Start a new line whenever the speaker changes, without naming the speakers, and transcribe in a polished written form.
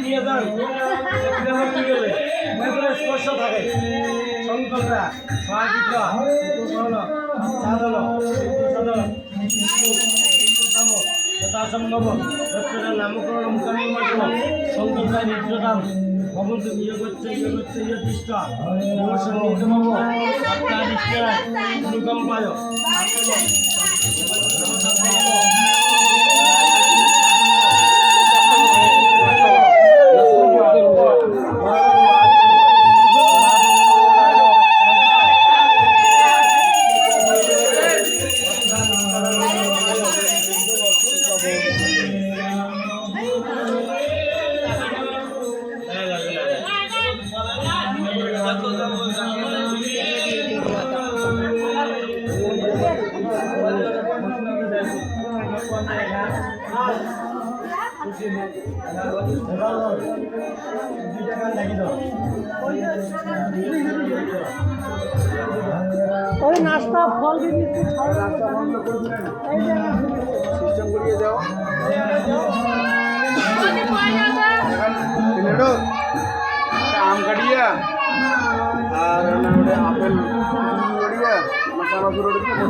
নিয়ে যান স্পর্শ থাকে সংকল্পরা সহায়িকা সাধন যথাসম্ভব প্রত্যেকের নামকরণ মুখানুর মাধ্যমে সংকল্পায় নিত্যদাম ভবন্ত নিয়োগ হচ্ছে দৃষ্ট সন্নিহিত ভব আপনার ইষ্টরায় অনুকম্পায়
নাস্তা ফল
সিস্টেম করিয়ে যাও আম কাটিয়া আর আপেল কাটিয়া মশলা শুরু
কাটে